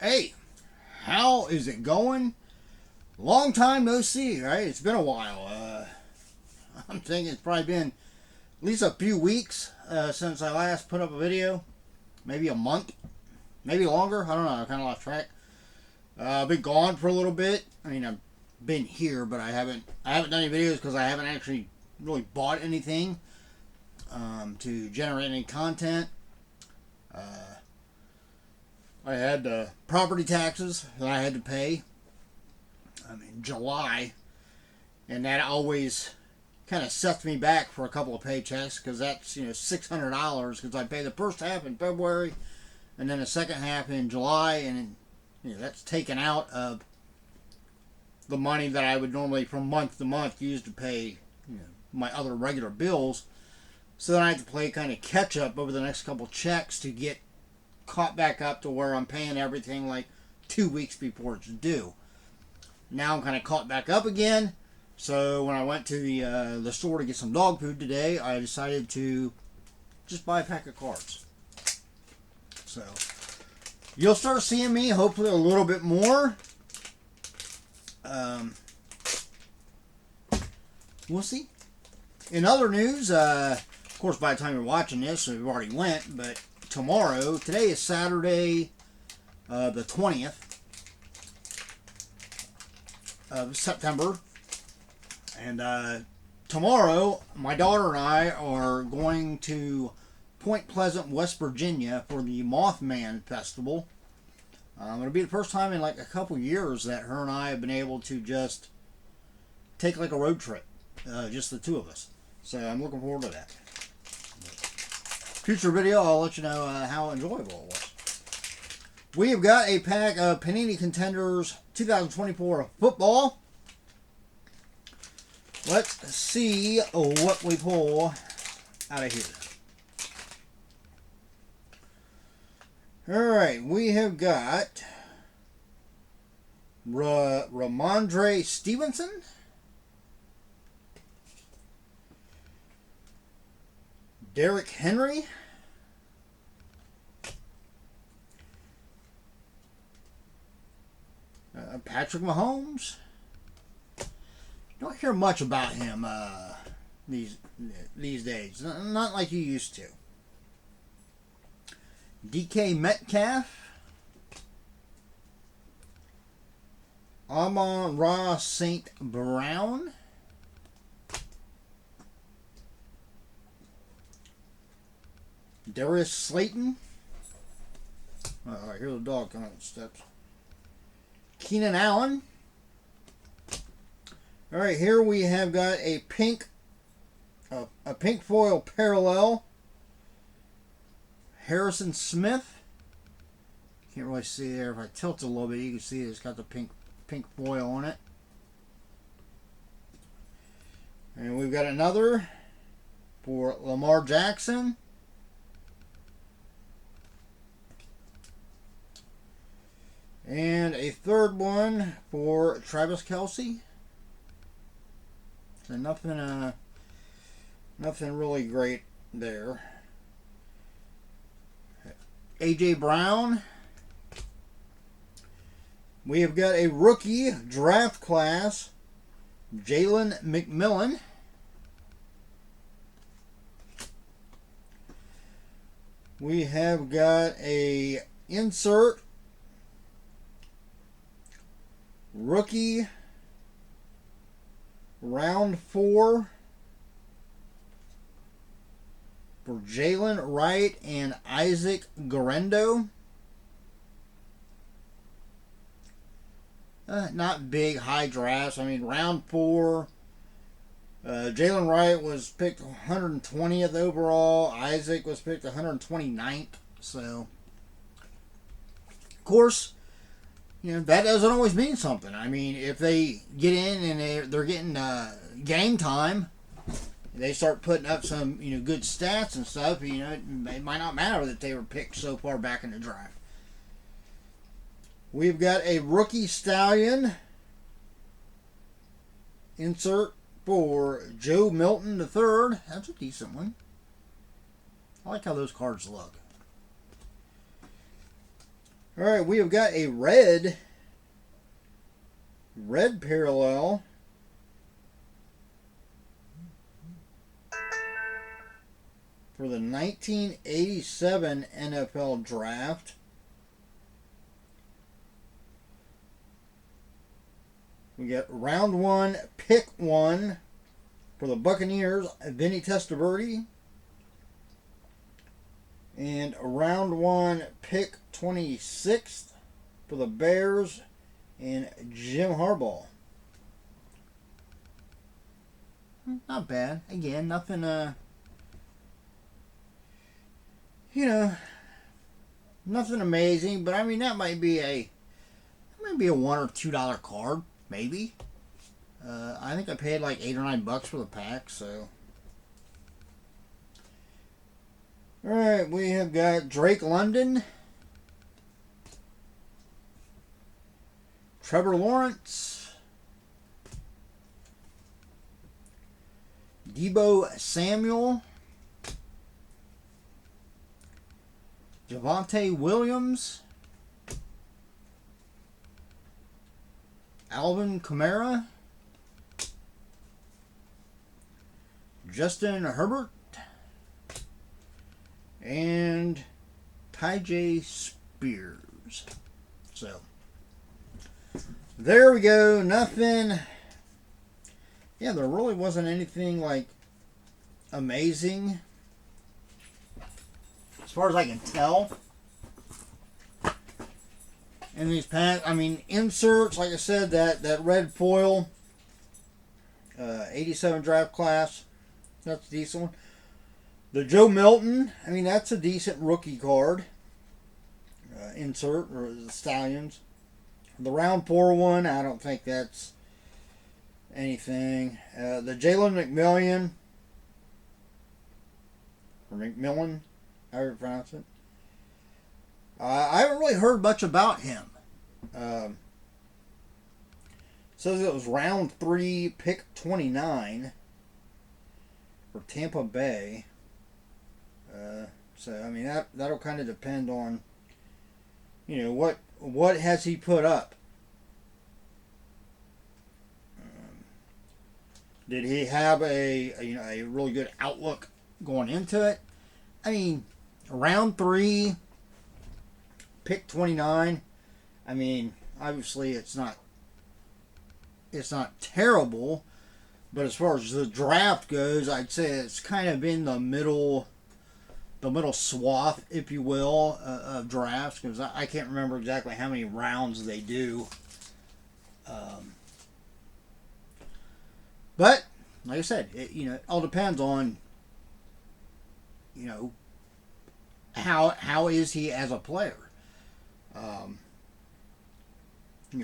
Hey, how is it going? Long time no see, right? It's been a while. I'm thinking it's probably been at least a few weeks since I last put up a video. Maybe a month, maybe longer. I don't know. I kind of lost track. I've been gone for a little bit. I mean, I've been here, but I haven't done any videos because I haven't actually really bought anything to generate any content. I had property taxes that I had to pay in July, and that always kind of sets me back for a couple of paychecks because that's $600 because I pay the first half in February and then the second half in July, and that's taken out of the money that I would normally from month to month use to pay my other regular bills. So then I have to play kind of catch up over the next couple checks to get caught back up to where I'm paying everything like 2 weeks before it's due. Now I'm kind of caught back up again. So when I went to the store to get some dog food today, I decided to just buy a pack of cards. So you'll start seeing me hopefully a little bit more. We'll see. In other news, of course, by the time you're watching this, we've already went, but today is Saturday, the 20th of September, and tomorrow, my daughter and I are going to Point Pleasant, West Virginia for the Mothman Festival. It'll be the first time in like a couple years that her and I have been able to just take like a road trip, just the two of us. So I'm looking forward to that. Future video, I'll let you know how enjoyable it was. We have got a pack of Panini Contenders 2024 Football. Let's see what we pull out of here. Alright, we have got Ramondre Stevenson. Derrick Henry. Patrick Mahomes. Don't hear much about him these days. Not like you used to. DK Metcalf. Amon-Ra St. Brown. Darius Slayton. Alright, here's the dog coming up the steps. Keenan Allen. Alright, here we have got a pink foil parallel. Harrison Smith. Can't really see there. If I tilt it a little bit, you can see it's got the pink foil on it. And we've got another for Lamar Jackson. And a third one for Travis Kelce. So nothing really great there. AJ Brown. We have got a rookie draft class, Jalen McMillan. We have got a insert rookie round 4 for Jalen Wright and Isaac Guerendo. Not big high drafts. I mean, round 4. Jalen Wright was picked 120th overall. Isaac was picked 129th. So, of course, that doesn't always mean something. I mean, if they get in and they're getting game time, they start putting up some good stats and stuff. It might not matter that they were picked so far back in the draft. We've got a rookie stallion insert for Joe Milton III. That's a decent one. I like how those cards look. All right, we have got a red parallel for the 1987 NFL Draft. We got round 1, pick 1 for the Buccaneers, Vinny Testaverde. And round 1, pick 26th for the Bears and Jim Harbaugh. Not bad. Again, nothing, nothing amazing. But I mean, that might be a $1 or $2 card, maybe. I think I paid like $8 or $9 for the pack, so. All right, we have got Drake London, Trevor Lawrence, Deebo Samuel, Javonte Williams, Alvin Kamara, Justin Herbert, and Tyjae Spears. So, there we go. Nothing. Yeah, there really wasn't anything like amazing as far as I can tell in these packs. I mean, inserts, like I said, that red foil 87 draft class, that's a decent one. The Joe Milton, I mean, that's a decent rookie card. Insert, or the Stallions. The round 4 one, I don't think that's anything. The Jalen McMillan, or McMillan, however you pronounce it. I haven't really heard much about him. Says it was round 3, pick 29 for Tampa Bay. So I mean that'll kind of depend on, what has he put up. Did he have a really good outlook going into it? I mean, round 3, pick 29. I mean, obviously it's not terrible, but as far as the draft goes, I'd say it's kind of in the middle swath, if you will, of drafts, because I can't remember exactly how many rounds they do. But like I said, it all depends on how is he as a player.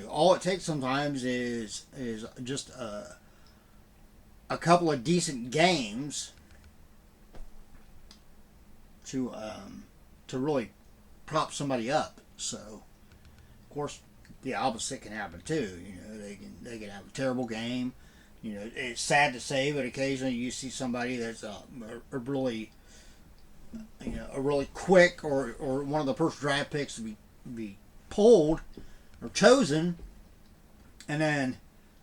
All it takes sometimes is just a couple of decent games to really prop somebody up. So, of course, the opposite can happen too. They can have a terrible game. It's sad to say, but occasionally you see somebody that's a really quick or one of the first draft picks to be pulled or chosen, and then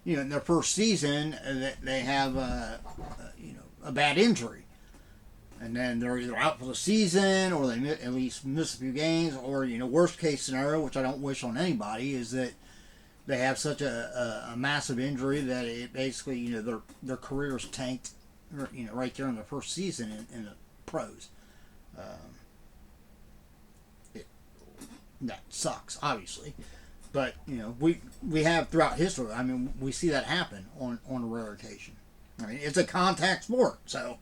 in their first season they have a bad injury. And then they're either out for the season, or they at least miss a few games, or worst case scenario, which I don't wish on anybody, is that they have such a massive injury that it basically their careers tanked, right there in the first season in the pros. That sucks, obviously, but we have throughout history. I mean, we see that happen on a rare occasion. I mean, it's a contact sport, so.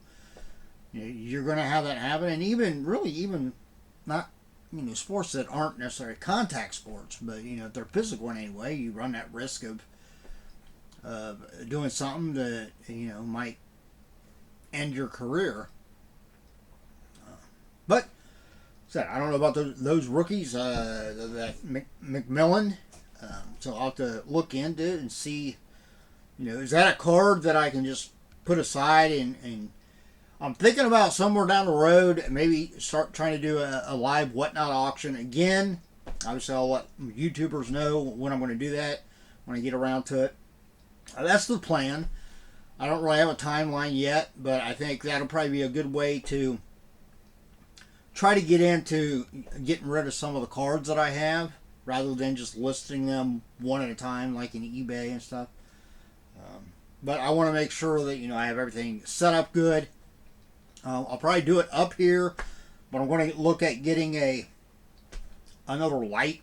You're going to have that happen, and even not, sports that aren't necessarily contact sports, but if they're physical in any way, you run that risk of doing something that might end your career. But said I don't know about those rookies, that McMillan. So I'll have to look into it and see. Is that a card that I can just put aside and I'm thinking about somewhere down the road, maybe start trying to do a live whatnot auction again. Obviously, I'll let YouTubers know when I'm going to do that, when I get around to it. That's the plan. I don't really have a timeline yet, but I think that'll probably be a good way to try to get into getting rid of some of the cards that I have, rather than just listing them one at a time like in eBay and stuff. But I want to make sure that, you know, I have everything set up good. I'll probably do it up here, but I'm going to look at getting another light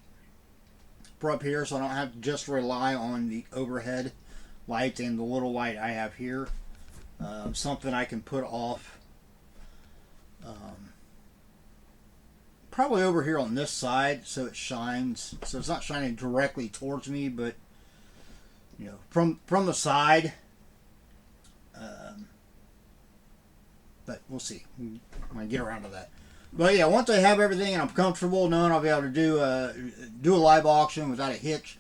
for up here, so I don't have to just rely on the overhead lights and the little light I have here. Something I can put off probably over here on this side, so it shines, so it's not shining directly towards me, but you know, from the side. But we'll see when I get around to that. But yeah, once I have everything and I'm comfortable knowing I'll be able to do a live auction without a hitch,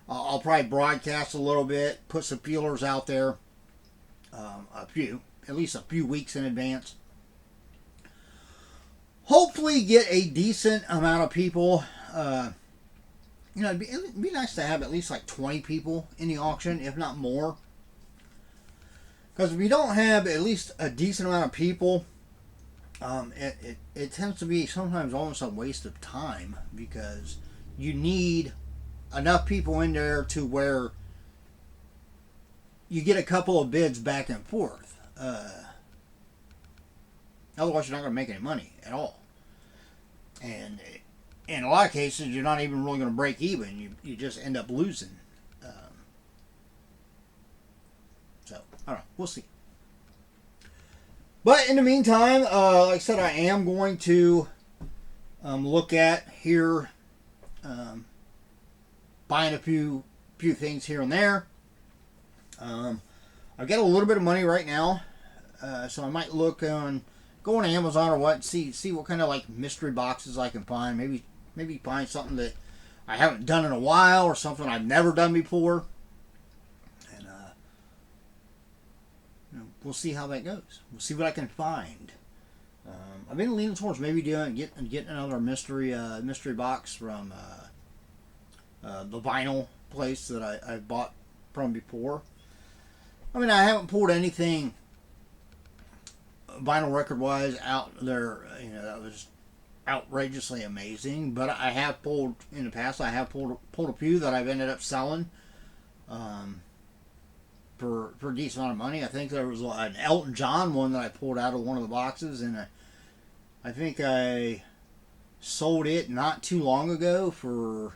I'll probably broadcast a little bit, put some feelers out there, at least a few weeks in advance. Hopefully get a decent amount of people. You know, it'd be nice to have at least like 20 people in the auction, if not more. Because if you don't have at least a decent amount of people, it tends to be sometimes almost a waste of time, because you need enough people in there to where you get a couple of bids back and forth. Otherwise, you're not going to make any money at all. And in a lot of cases, you're not even really going to break even. You just end up losing. So, I don't know. We'll see. But in the meantime, like I said, I am going to look at here, buying a few things here and there. I've got a little bit of money right now, so I might go on Amazon or what, see what kind of like mystery boxes I can find. Maybe find something that I haven't done in a while, or something I've never done before. We'll see how that goes. We'll see what I can find. I've been leaning towards maybe getting another mystery box from the vinyl place that I bought from before. I mean, I haven't pulled anything vinyl record wise out there, you know, that was outrageously amazing. But I have pulled in the past. I have pulled a few that I've ended up selling. For a decent amount of money. I think there was an Elton John one that I pulled out of one of the boxes, and I think I sold it not too long ago for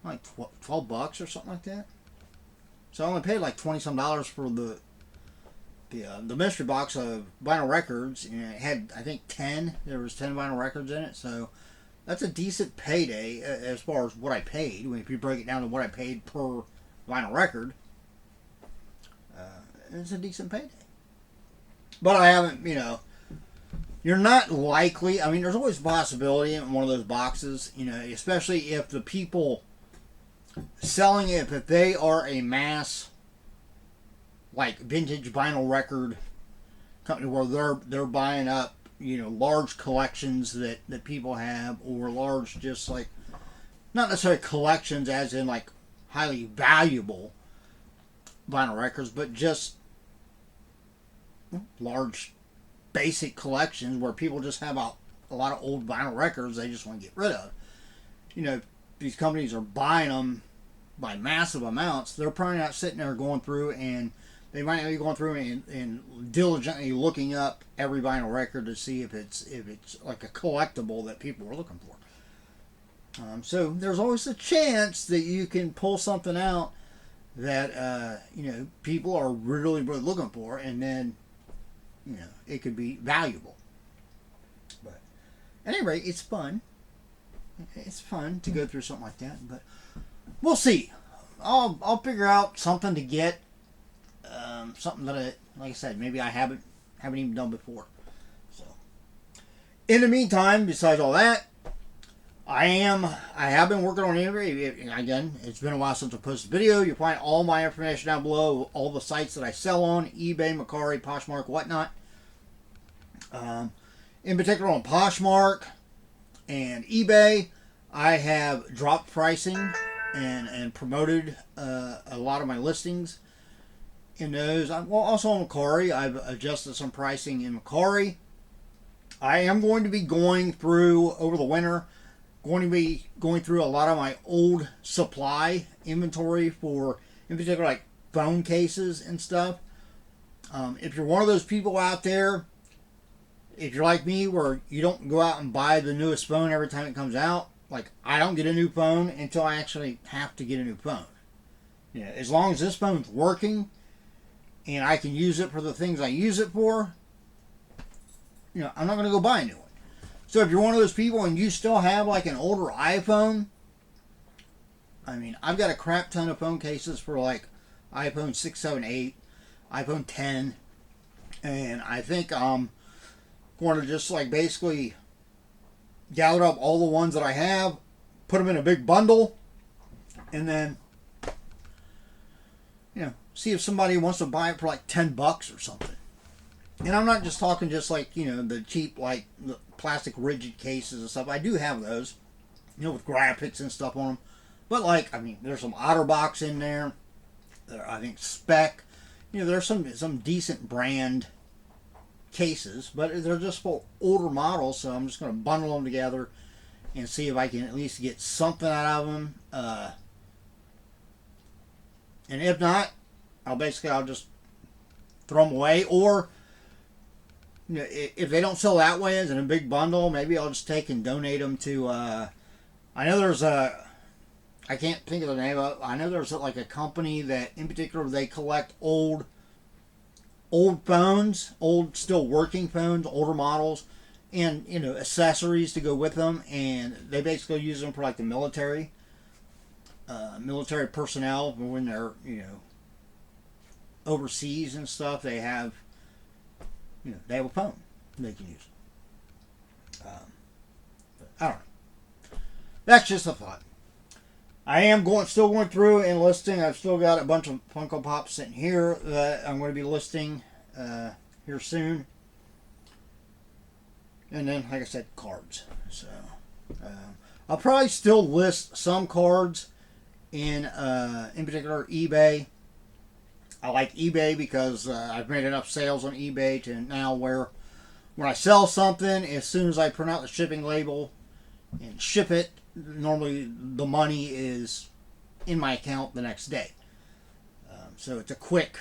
like $12 or something like that. So I only paid like $20 some for the mystery box of vinyl records, and it had, I think, 10. There was 10 vinyl records in it, so that's a decent payday as far as what I paid. If you break it down to what I paid per vinyl record, it's a decent payday. But I haven't, you know, you're not likely, I mean, there's always a possibility in one of those boxes, you know, especially if the people selling it, if they are a mass, like, vintage vinyl record company where they're buying up, you know, large collections that people have, or large, just like, not necessarily collections as in like highly valuable vinyl records, but just large basic collections where people just have a lot of old vinyl records they just want to get rid of. You know, these companies are buying them by massive amounts. They're probably not sitting there going through, and they might be going through and diligently looking up every vinyl record to see if it's like a collectible that people are looking for. So there's always a chance that you can pull something out that you know, people are really looking for, and then, you know, it could be valuable. But at any rate, it's fun. It's fun to go through something like that. But we'll see. I'll figure out something to get, something that like I said, maybe I haven't even done before. So in the meantime, besides all that, I have been working on it. Again, it's been a while since I posted a video. You'll find all my information down below, all the sites that I sell on, eBay, Mercari, Poshmark, whatnot. In particular on Poshmark, And eBay, I have dropped pricing and promoted a lot of my listings in those. Well, also on Macari, I've adjusted some pricing in Macari. I am going to be going through, over the winter, going to be going through a lot of my old supply inventory for, in particular, like phone cases and stuff. If you're one of those people out there, if you're like me where you don't go out and buy the newest phone every time it comes out, like I don't get a new phone until I actually have to get a new phone. You know, as long as this phone's working and I can use it for the things I use it for, you know, I'm not going to go buy a new one. So if you're one of those people and you still have like an older iPhone, I mean, I've got a crap ton of phone cases for like iPhone 6, 7, 8, iPhone 10, and I think I'm going to just like basically gather up all the ones that I have, put them in a big bundle, and then, you know, see if somebody wants to buy it for like $10 or something. And I'm not just talking just like, you know, the cheap, like, the plastic rigid cases and stuff. I do have those, you know, with graphics and stuff on them. But, like, I mean, there's some OtterBox in there. I think Spec. You know, there's some decent brand cases. But they're just for older models. So I'm just going to bundle them together and see if I can at least get something out of them. And if not, I'll just throw them away. Or, you know, if they don't sell that way as in a big bundle, maybe I'll just take and donate them to, I know there's I can't think of the name of it. I know there's like a company that in particular they collect old phones, old still working phones, older models, and, you know, accessories to go with them, and they basically use them for like the military personnel when they're, you know, overseas and stuff. They have, you know, they have a phone they can use. I don't know. That's just a thought. I am still going through and listing. I've still got a bunch of Funko Pops sitting here that I'm going to be listing here soon. And then, like I said, cards. So I'll probably still list some cards in particular eBay. I like eBay because I've made enough sales on eBay to now where when I sell something, as soon as I print out the shipping label and ship it, normally the money is in my account the next day. So it's a quick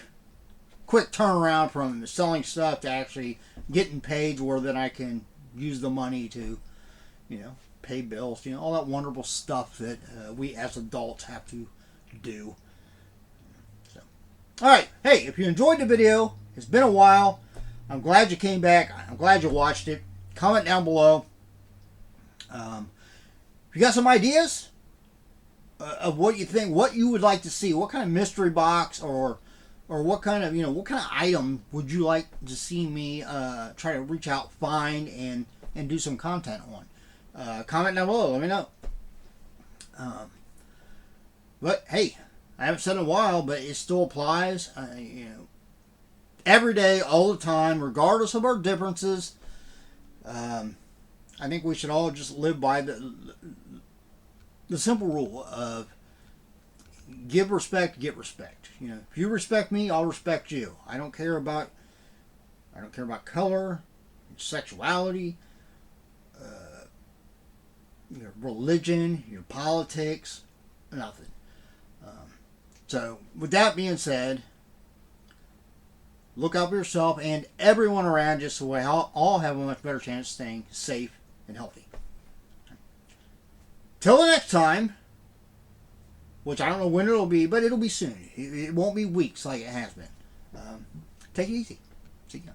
turnaround from selling stuff to actually getting paid, where then I can use the money to, you know, pay bills, you know, all that wonderful stuff that we as adults have to do. Alright, hey, if you enjoyed the video, it's been a while. I'm glad you came back. I'm glad you watched it. Comment down below. If you got some ideas of what you think, what you would like to see, what kind of mystery box or what kind of, you know, what kind of item would you like to see me try to reach out, find, and do some content on? Comment down below. Let me know. But, hey, I haven't said in a while, but it still applies. You know, every day, all the time, regardless of our differences. I think we should all just live by the simple rule of give respect, get respect. You know, if you respect me, I'll respect you. I don't care about color, sexuality, your religion, your politics, nothing. So, with that being said, look out for yourself and everyone around you so we all have a much better chance of staying safe and healthy. Till the next time, which I don't know when it'll be, but it'll be soon. It won't be weeks like it has been. Take it easy. See ya.